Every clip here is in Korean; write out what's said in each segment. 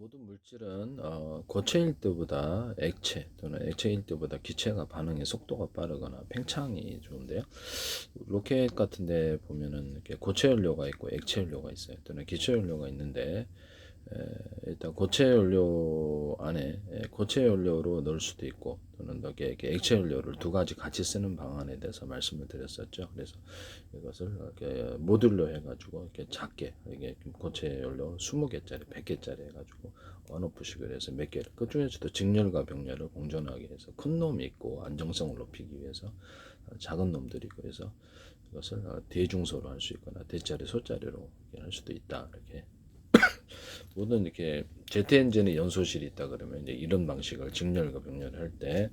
모든 물질은 고체일 때보다 액체 또는 액체일 때보다 기체가 반응의 속도가 빠르거나 팽창이 좋은데요. 로켓 같은 데 보면은 이렇게 고체 연료가 있고 액체 연료가 있어요. 또는 기체 연료가 있는데 일단 고체 연료 안에 고체 연료로 넣을 수도 있고 또는 이렇게 액체 연료를 두 가지 같이 쓰는 방안에 대해서 말씀을 드렸었죠. 그래서 이것을 이렇게 모듈로 해가지고 이렇게 작게 이게 고체 연료 20개짜리, 100개짜리 해가지고 언오프식을 해서 몇 개를 그 중에서도 직렬과 병렬을 공존하게 해서 큰 놈이 있고 안정성을 높이기 위해서 작은 놈들이 있고 해서 이것을 대중소로 할 수 있거나 대자리, 소자리로 할 수도 있다 이렇게. 모든 이렇게 제트 엔진의 연소실이 있다 그러면 이제 이런 방식을 직렬과 병렬을 할 때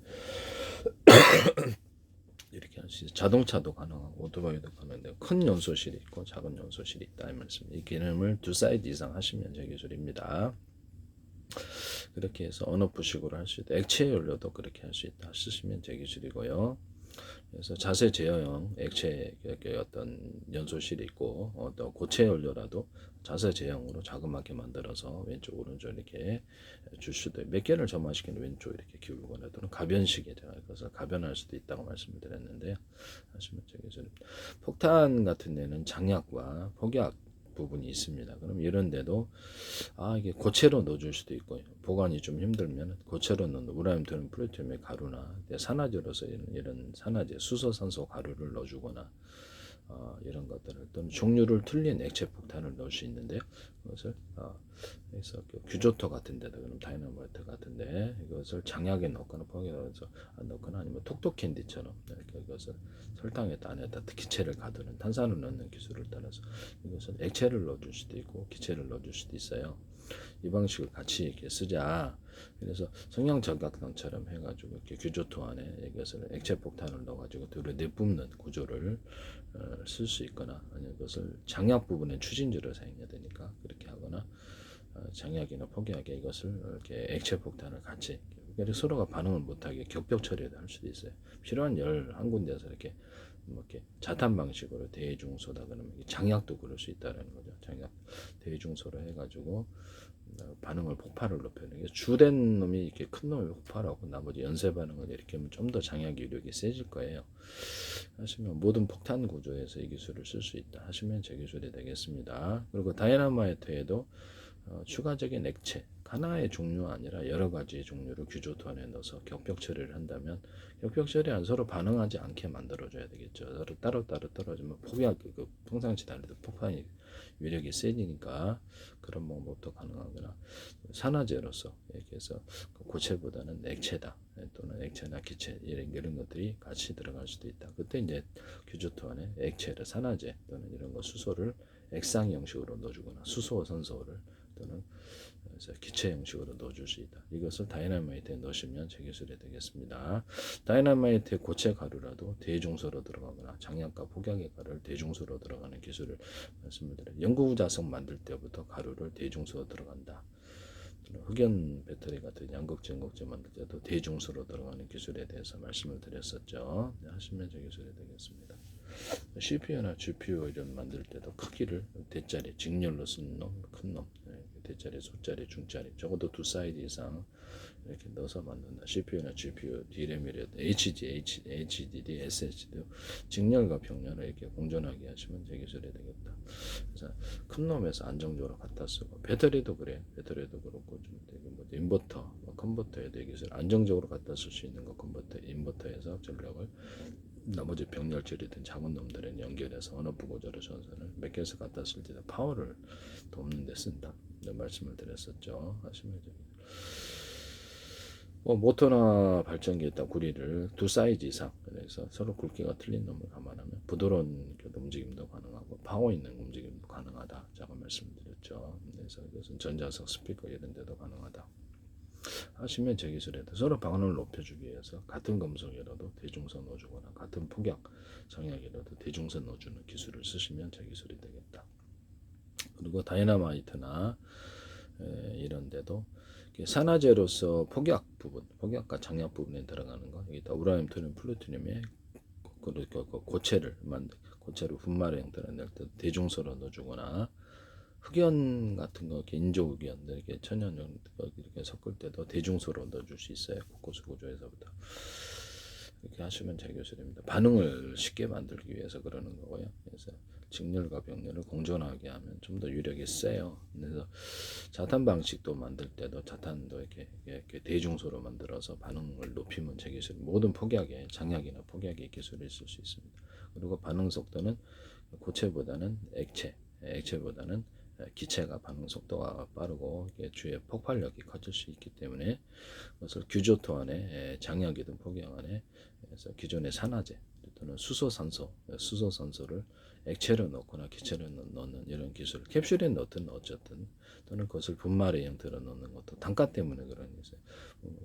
이렇게 할 수 있어요. 자동차도 가능하고 오토바이도 가능한데 큰 연소실이 있고 작은 연소실이 있다 이 말씀입니다. 이 개념을 두 사이즈 이상 하시면 제 기술입니다. 그렇게 해서 언오프식으로 할 수 있다. 액체 연료도 그렇게 할 수 있다. 쓰시면 제 기술이고요. 그래서 자세 제어형 액체 어떤 연소실이 있고 또 고체 연료라도 자세 제형으로 자그맣게 만들어서 왼쪽 오른쪽 이렇게 줄 수도 몇 개를 점화시키는 왼쪽 이렇게 기울거나 또는 가변식에 그래서 가변할 수도 있다고 말씀을 드렸는데요. 하시면 저기 폭탄 같은 데는 장약과 폭약 부분이 있습니다. 그럼 이런 데도 이게 고체로 넣어줄 수도 있고요. 보관이 좀 힘들면 고체로 넣는 우라늄 토륨 플루토늄의 가루나 산화제로서 이런 산화제 수소산소 가루를 넣어주거나 이런 것들을 또는 종류를 틀린 액체 폭탄을 넣을 수 있는데요. 그것을 그래서 규조토 같은 데다 그럼 다이너마이트 같은데 이것을 장약에 넣거나 포기에 넣어서 넣거나 아니면 톡톡 캔디처럼 이렇게 이것을 설탕에다 안에다 기체를 가두는 탄산을 넣는 기술을 따라서 이것은 액체를 넣어줄 수도 있고 기체를 넣어줄 수도 있어요. 이 방식을 같이 이렇게 쓰자. 그래서 성냥저각당처럼 해가지고 이렇게 규조토 안에 이것을 액체 폭탄을 넣어가지고 둘을 내뿜는 구조를 쓸 수 있거나 아니면 그것을 장약 부분에 추진제를 사용해야 되니까 그렇게 하거나 장약이나 포기하게 이것을 이렇게 액체 폭탄을 같이 서로가 반응을 못하게 격벽 처리를 할 수도 있어요. 필요한 열 한 군데서 이렇게 이렇게 자탄 방식으로 대중소다 그러면 장약도 그럴 수 있다는 거죠. 장약 대중소로 해가지고 반응을 폭발을 높여는 주된 놈이 이렇게 큰 놈이 폭발하고 나머지 연쇄 반응을 이렇게 하면 좀 더 장약 이력이 세질 거예요. 하시면 모든 폭탄 구조에서 이 기술을 쓸 수 있다 하시면 제 기술이 되겠습니다. 그리고 다이너마이트에도 추가적인 액체 하나의 종류가 아니라 여러 가지의 종류를 규조토 안에 넣어서 격벽 처리를 한다면 격벽 처리 안 서로 반응하지 않게 만들어줘야 되겠죠. 서로 따로따로 떨어지면 폭약 평상시 달리도 폭탄이 위력이 세지니까 그런 방법도 가능하거나 산화제로서 이렇게 해서 고체보다는 액체다 또는 액체나 기체 이런 것들이 같이 들어갈 수도 있다. 그때 이제 규조토 안에 액체를 산화제 또는 이런 거 수소를 액상 형식으로 넣어주거나 수소 산소를 또는 그래서 기체 형식으로 넣어줄 수 있다. 이것을 다이너마이트에 넣으시면 제 기술이 되겠습니다. 다이너마이트의 고체 가루라도 대중소로 들어가거나 장약과 폭약의 가루를 대중소로 들어가는 기술을 말씀을 드려요. 연구자석 만들 때부터 가루를 대중소로 들어간다. 흑연 배터리 같은 양극재, 연극재 만들 때도 대중소로 들어가는 기술에 대해서 말씀을 드렸었죠. 네, 하시면 제 기술이 되겠습니다. CPU나 GPU 이런 만들 때도 크기를 대짜리, 직렬로 쓴 놈, 큰 놈, 대짜리, 소짜리, 중짜리, 적어도 두 사이즈 이상 이렇게 넣어서 만든다. CPU나 GPU, DRAM이라도 HDD, SSD도 직렬과 병렬을 이렇게 공존하게 하시면 제 기술이 되겠다. 그래서 큰 놈에서 안정적으로 갖다 쓰고 배터리도 그래. 배터리도 그렇고 좀 되게 뭐 인버터, 컨버터에 대해 기술 안정적으로 갖다 쓸 수 있는 거 컨버터, 인버터에서 전력을 나머지 병렬 처리된 작은 놈들은 연결해서 언어프 고절을 전선을 몇 개에서 갖다 쓸 때 파워를 돕는 데 쓴다. 말씀을 드렸었죠. 하시면 모터나 발전기에 있다 구리를 두 사이즈 이상 그래서 서로 굵기가 틀린 놈을 감안하면 부드러운 움직임도 가능하고 파워 있는 움직임도 가능하다. 제가 말씀드렸죠. 그래서 이것은 전자석 스피커 이런 데도 가능하다. 하시면 제 기술에도 서로 방언을 높여주기 위해서 같은 금속이라도 대중선 넣어주거나 같은 폭약 장약이라도 대중선 넣어주는 기술을 쓰시면 제 기술이 되겠다. 그리고 다이너마이트나 이런 데도 산화제로서 폭약 부분, 폭약과 장약 부분에 들어가는 거 여기다 우라늄, 토륨, 플루토늄의 고체를 분말의 형태를 낼 때 대중소로 넣어주거나 흑연 같은 거, 인조 흑연, 이렇게 천연 이렇게 섞을 때도 대중소로 넣어줄 수 있어요. kok고수 구조에서부터. 이렇게 하시면 제 기술입니다. 반응을 쉽게 만들기 위해서 그러는 거고요. 그래서 직렬과 병렬을 공존하게 하면 좀 더 유력이 세요. 그래서 자탄 방식도 만들 때도 자탄도 이렇게 대중소로 만들어서 반응을 높이면 제 기술, 모든 폭약에 장약이나 폭약의 기술이 있을 수 있습니다. 그리고 반응 속도는 고체보다는 액체보다는 기체가 반응 속도가 빠르고 주의 폭발력이 커질 수 있기 때문에 그것을 규조토 안에 장약이든 폭약 안에 그래서 기존의 산화제 또는 수소산소를 액체로 넣거나 기체로 넣는 이런 기술, 캡슐에 넣든 어쨌든 또는 그것을 분말의 형태로 넣는 것도 단가 때문에 그런 거죠.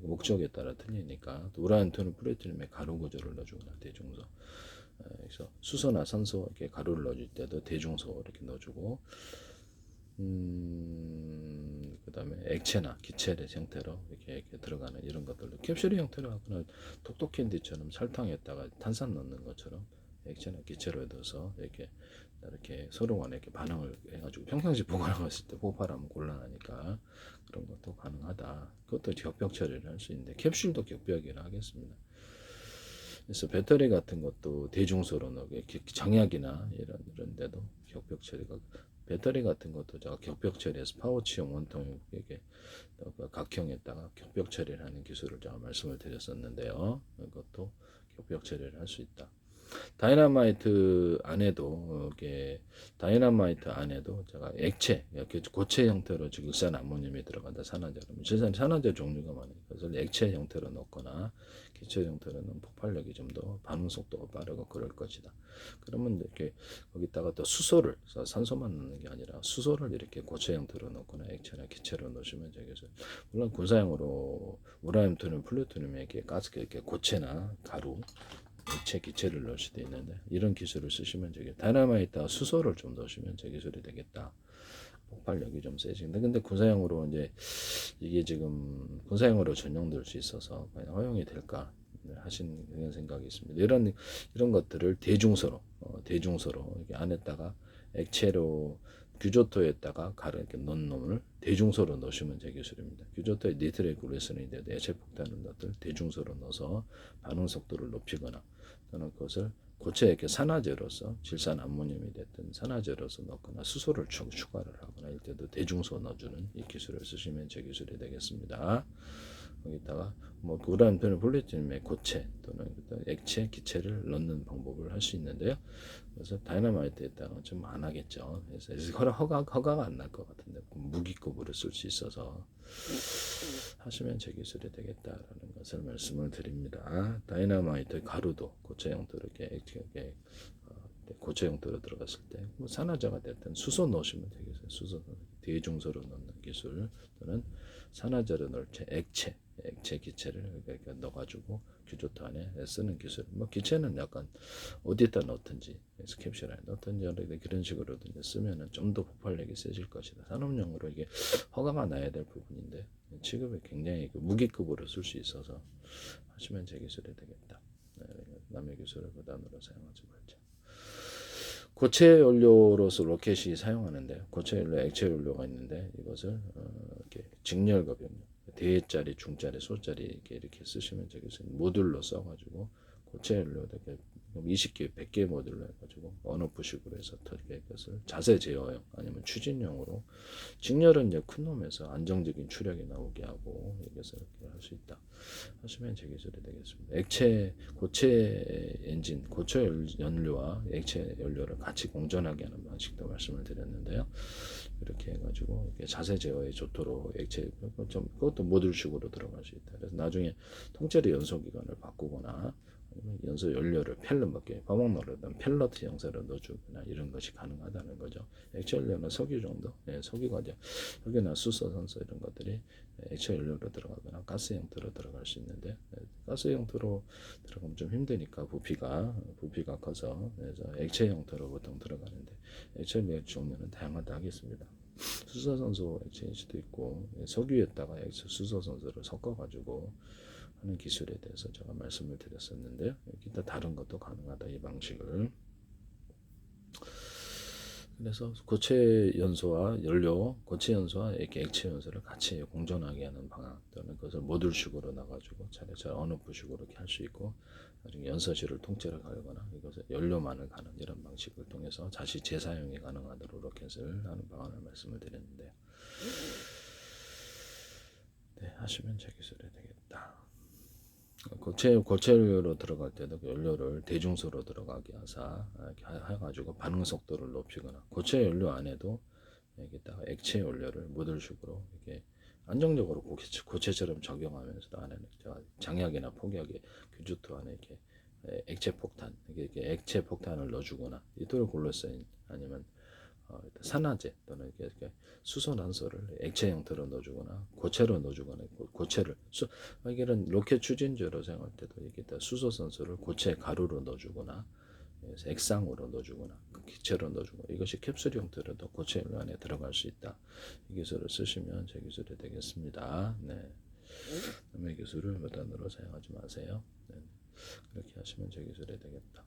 목적에 따라 틀리니까 우라늄 플루토늄의 가루 구조를 넣어주거나 대중소, 그래서 수소나 산소 이렇게 가루를 넣어줄 때도 대중소 이렇게 넣어주고, 그다음에 액체나 기체의 형태로 이렇게 들어가는 이런 것들도 캡슐의 형태로 하거나 톡톡캔디처럼 설탕에다가 탄산 넣는 것처럼 액체나 기체로 넣어서 이렇게 서로 간에 이렇게 반응을 해가지고 평상시 보관했을 때 폭발하면 곤란하니까 그런 것도 가능하다. 그것도 격벽 처리를 할 수 있는데 캡슐도 격벽이라 하겠습니다. 그래서 배터리 같은 것도 대중소로 넣게 정약이나 이런 데도 격벽 처리가, 배터리 같은 것도 제가 격벽 처리해서 파우치형 원통형 이렇게 각형에다가 격벽 처리를 하는 기술을 제가 말씀을 드렸었는데요. 이것도 격벽 처리를 할 수 있다. 다이너마이트 안에도 이게 다이너마이트 안에도 제가 액체 이렇게 고체 형태로 질산 암모늄이 들어간다. 산화제로 산화제 종류가 많아요. 그래서 액체 형태로 넣거나 기체 형태로 넣으면 폭발력이 좀 더 반응 속도가 빠르고 그럴 것이다. 그러면 이렇게 거기다가 또 수소를, 산소만 넣는 게 아니라 수소를 이렇게 고체 형태로 넣거나 액체나 기체로 넣으시면 되겠어요. 물론 군사용으로 우라늄 플루토늄에 가스 이렇게 고체나 가루 액체 기체를 넣을 수도 있는데 이런 기술을 쓰시면 되겠다. 다이너마이트와 수소를 좀 넣으시면 제 기술이 되겠다. 폭발력이 좀 세지는데 근데 군사용으로 이제 이게 지금 군사용으로 전용될 수 있어서 과연 허용이 될까 하신 그런 생각이 있습니다. 이런 것들을 대중소로 이렇게 안에다가 액체로 규조토에다가 가루 이렇게 넣은 놈을 대중소로 넣으시면 제 기술입니다. 규조토에 니트레이글리세린이 액체 폭탄을 넣을 대중소로 넣어서 반응 속도를 높이거나 또는 그것을 고체 이렇게 산화제로서 질산 암모늄이 됐든 산화제로서 넣거나 수소를 추가를 하거나 이럴 때도 대중소 넣어주는 이 기술을 쓰시면 제 기술이 되겠습니다. 거기다가 뭐 우라늄 플루토늄의 고체 또는 액체, 기체를 넣는 방법을 할 수 있는데요. 그래서 다이너마이트에다가 좀 안 하겠죠. 그래서 허가가 안 날 것 같은데 무기급으로 쓸 수 있어서 하시면 제 기술이 되겠다라는 것을 말씀을 드립니다. 다이너마이트 가루도 고체 형태로 이렇게 고체 형태로 들어갔을 때 뭐 산화제가 됐든 수소 넣으시면 되겠어요. 수소 대중소로 넣는 기술 또는 산화제로 넣을 때 액체 기체를 이렇게 넣어가지고 규조토 안에 쓰는 기술. 뭐 기체는 약간 어디다 넣든지 캡슐 안에 넣든지 그런 식으로 쓰면은 좀 더 폭발력이 세질 것이다. 산업용으로 이게 허가가 나야 될 부분인데 취급이 굉장히 무기급으로 쓸 수 있어서 하시면 제 기술이 되겠다. 남의 기술을 부담으로 사용하지 말자. 고체 연료로서 로켓이 사용하는데 고체 연료, 액체 연료가 있는데 이것을 이렇게 직렬과 병렬, 대짜리, 중짜리, 소짜리 이렇게 쓰시면 되겠어요. 모듈로 써가지고 고체 연료 이렇게 20개, 100개 모듈로 해가지고 언오프식으로 해서 터지게 것을 자세 제어용 아니면 추진용으로 직렬은 이제 큰 놈에서 안정적인 추력이 나오게 하고 여기서 이렇게 할 수 있다. 하시면 제 기술이 되겠습니다. 고체 엔진, 고체 연료와 액체 연료를 같이 공존하게 하는 방식도 말씀을 드렸는데요. 이렇게 해가지고 이렇게 자세 제어에 좋도록 액체 그것도 모듈식으로 들어갈 수 있다. 그래서 나중에 통째로 연소 기관을 바꾸거나 연소 연료를 펠럿 먹게 버벅노르던 펠럿 형태로 넣어주거나 이런 것이 가능하다는 거죠. 액체 연료는 석유 정도, 석유가 이제 석유나 수소, 산소 이런 것들이 액체 연료로 들어가거나 가스 형태로 들어갈 수 있는데 가스 형태로 들어가면 좀 힘드니까 부피가 커서 그래서 액체 형태로 보통 들어가는데 액체 연료 종류는 다양하다 하겠습니다. 수소산소 액체일 수도 있고 석유에다가 수소산소를 섞어가지고 하는 기술에 대해서 제가 말씀을 드렸었는데요. 기타 다른 것도 가능하다 이 방식을. 그래서 고체 연소와 연료, 고체 연소와 이렇게 액체 연소를 같이 공존하게 하는 방안 또는 그것을 모듈식으로 나가지고 차례차례 언어프식으로 이렇게 할 수 있고 나중에 연소실을 통째로 갈거나 이것을 연료만을 가는 이런 방식을 통해서 다시 재사용이 가능하도록 로켓을 하는 방안을 말씀을 드렸는데요. 네, 하시면 제 기술이 되겠다. 고체연료로 들어갈 때도 그 연료를 대중소로 들어가게 하사 이렇게 해가지고 반응 속도를 높이거나 고체 연료 안에도 여기다가 액체 연료를 모듈식으로 이렇게 안정적으로 고체처럼 적용하면서도 안에는 장약이나 폭약에 규주토 안에 이렇게 액체 폭탄 이렇게 액체 폭탄을 넣어주거나 니트로글리세린 아니면 산화제 또는 이렇게 수소 난소를 액체 형태로 넣어주거나 고체로 넣어주거나 고체를 이게는 로켓 추진제로 사용할 때도 이게 수소 선수를 고체 가루로 넣어주거나 액상으로 넣어주거나 기체로 넣어주거나 이것이 캡슐 형태로도 고체 연료 안에 들어갈 수 있다. 이 기술을 쓰시면 제 기술이 되겠습니다. 네. 남의 기술을 무단으로 사용하지 마세요. 네. 그렇게 하시면 제 기술이 되겠다.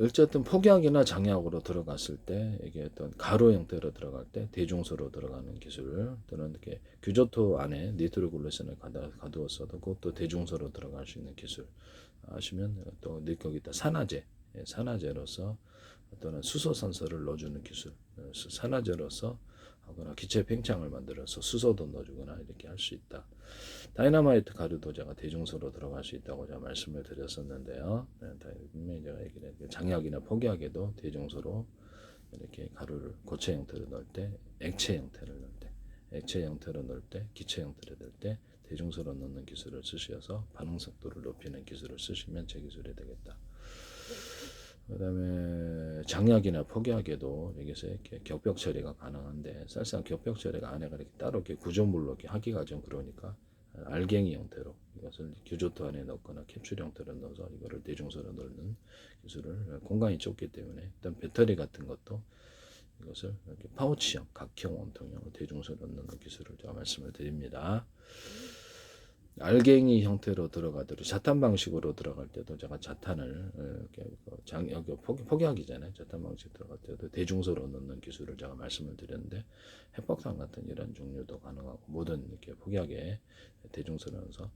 어쨌든 폭약이나 장약으로 들어갔을 때 이게 어떤 가루 형태로 들어갈 때 대중소로 들어가는 기술 또는 이렇게 규조토 안에 니트로글리세린을 가두었어도 그것도 대중소로 들어갈 수 있는 기술 아시면 또 거기다 산화제 산화제로서 또는 수소산소를 넣어주는 기술 산화제로서 하거나 기체 팽창을 만들어서 수소도 넣어주거나 이렇게 할 수 있다. 다이너마이트 가루도 제가 대중소로 들어갈 수 있다고 제가 말씀을 드렸었는데요. 분명히 제가 얘기를 장약이나 폭약에도 대중소로 이렇게 가루를 고체 형태로 넣을 때, 액체 형태를 넣을 때, 액체 형태로 넣을 때, 기체 형태로 넣을 때 대중소로 넣는 기술을 쓰셔서 반응 속도를 높이는 기술을 쓰시면 제 기술이 되겠다. 그 다음에 장약이나 폭약에도 여기서 이렇게 격벽 처리가 가능한데 사실상 격벽 처리가 안에가 이렇게 따로 이렇게 구조물로 이렇게 하기가 좀 그러니까 알갱이 형태로 이것을 규조토 안에 넣거나 캡슐 형태로 넣어서 이거를 대중소로 넣는 기술을 공간이 좁기 때문에 일단 배터리 같은 것도 이것을 이렇게 파우치형, 각형, 원통형으로 대중소로 넣는 기술을 제가 말씀을 드립니다. 알갱이 형태로 들어가도록 자탄 방식으로 들어갈 때도 제가 자탄을 여기 폭약이잖아요. 자탄 방식 들어갈 때도 대중소로 넣는 기술을 제가 말씀을 드렸는데 핵폭탄 같은 이런 종류도 가능하고 모든 이렇게 폭약에 대중소로 넣어서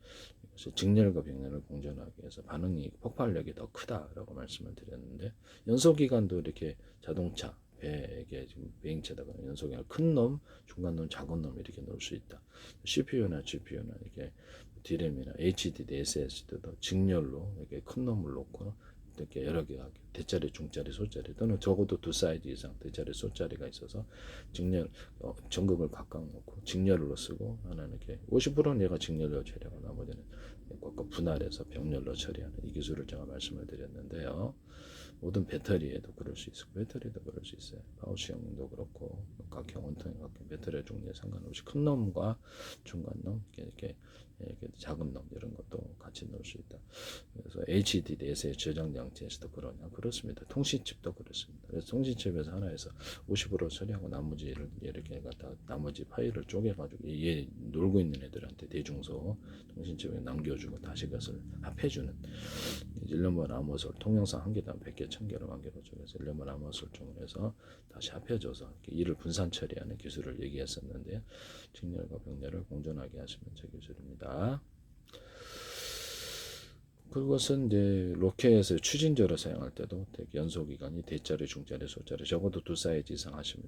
직렬과 병렬을 공존하기 위해서 반응이 폭발력이 더 크다라고 말씀을 드렸는데 연소 기간도 이렇게 자동차 배에게 지금 비행체다가 연소기간 큰 놈, 중간 놈, 작은 놈 이렇게 넣을 수 있다. CPU나 GPU나 이렇게 D램이나 HDD, SSD도 직렬로 이렇게 큰 놈을 놓고 이렇게 여러 개가 대짜리, 중짜리, 소짜리 또는 적어도 두 사이즈 이상 대짜리, 소짜리가 있어서 직렬 전극을 각각 놓고 직렬로 쓰고 하나는 이렇게 50%는 얘가 직렬로 처리하고 나머지는 분할해서 병렬로 처리하는 이 기술을 제가 말씀을 드렸는데요. 모든 배터리에도 그럴 수 있고 배터리도 그럴 수 있어요. 파우치형도 그렇고 각형, 원통형, 각형 배터리 종류에 상관없이 큰 놈과 중간 놈 이렇게 작은 놈 이런 것도 같이 넣을 수 있다. 그래서 HDD에서의 저장 장치에서도 그러냐? 그렇습니다. 통신칩도 그렇습니다. 그래서 통신칩에서 하나에서 50% 처리하고 나머지를 이렇게 갖다 나머지 파일을 쪼개가지고 얘 놀고 있는 애들한테 대중소 통신칩에 남겨주고 다시 그것을 합해주는 1년번 암호설 통영상 한 개당 100개, 1000개로 만들어 줘서 1년번 암호설 중에서 다시 합해줘서 일을 분산 처리하는 기술을 얘기했었는데 직렬과 병렬을 공존하게 하시면 제 기술입니다. 그것은 이제 로켓에서 추진제로 사용할 때도 연소 기간이 대짜리, 중짜리, 소짜리 적어도 두 사이즈 이상 하시면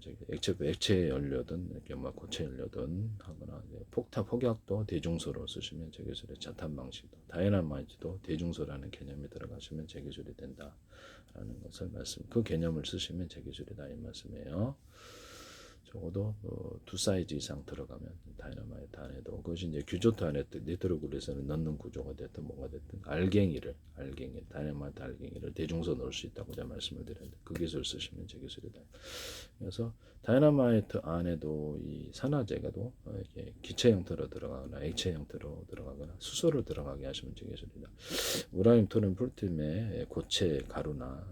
액체 연료든 이렇게 뭐 고체 연료든 하거나 폭약도 대중소로 쓰시면 제 기술의 자탄 방식도 다이너마이트도 대중소라는 개념이 들어가시면 제 기술이 된다라는 것을 그 개념을 쓰시면 제 기술이다 이 말씀이에요. 적어도 두 사이즈 이상 들어가면 다이너마이트 안에도 그것이 이제 규조토 안에 니트로글리세린을 넣는 구조가 됐든 뭐가 됐든 알갱이 다이너마이트 알갱이를 대중소 넣을 수 있다고 제가 말씀을 드렸는데 그 기술 쓰시면 제 기술이다. 그래서 다이너마이트 안에도 이 산화제가도 이렇게 기체 형태로 들어가거나 액체 형태로 들어가거나 수소로 들어가게 하시면 제 기술이다. 우라늄, 토륨, 플루토늄의 고체 가루나